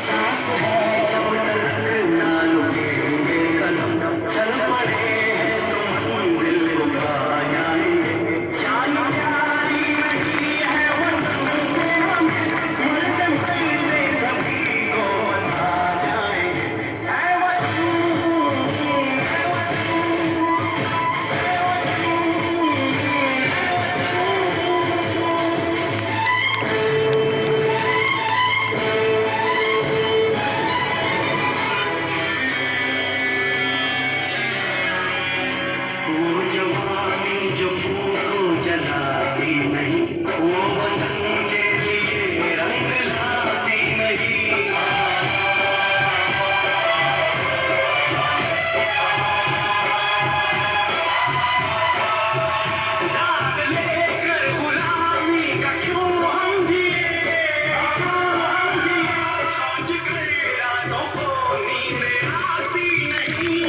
सांस है जब तक ना रुकेंगे कदम, चल पड़े हैं तो मंजिल को पा जाएंगे। जान प्यारी नहीं है वतन से हमें, मरते मरते सभी को बता जाएंगे। ऐ वतन, ऐ वो जवानी जो फूको जलाती नहीं, वो वतन के लिए रंग लाती नहीं। दाग लेकर गुलामी का क्यों हम जिए, सोच कर रातों को नींद आती नहीं।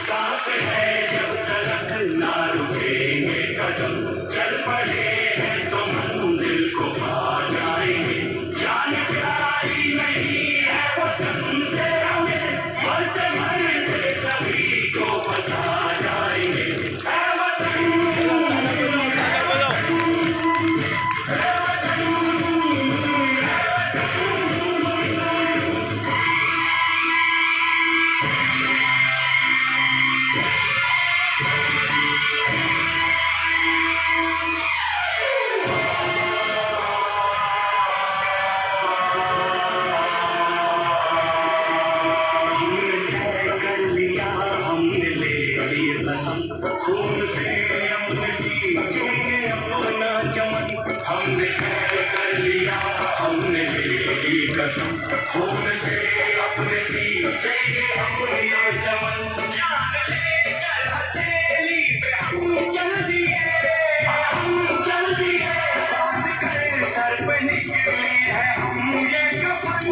सांस है जब तक ना रुकेंगे कदम, चल पड़े हैं तो मंजिल को पा जाएंगे। जान प्यारी नहीं है वतन से हमें, मरते मरते सभी को बता जाएंगे। ऐ वतन, कर लिया हमने ले ली कसम, खून से अपने सींचेंगे अपना चमन। हमने तय कर लिया हमने ले ली कसम, खून से अपने सींचेंगे अपना चमन। जान लेकर हथेली पे हम चल दिए, बांध कर सर पे निकले हैं हम ये कफन।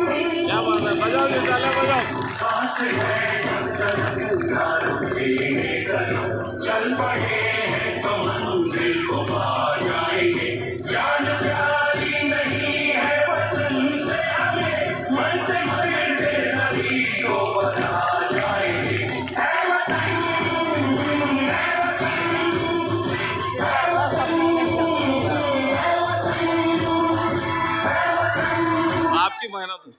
क्या बात है, बजाओ जी, तालियां बजाओ। सांस है जब तक ना रुकेंगे कदम, चल पड़े हैं तो मंजिल को पा जाएंगे। जान प्यारी नहीं है वतन से हमें, मरते मरते सभी को बता जाएंगे। ऐ वतन, ऐ आपकी मेहनत है।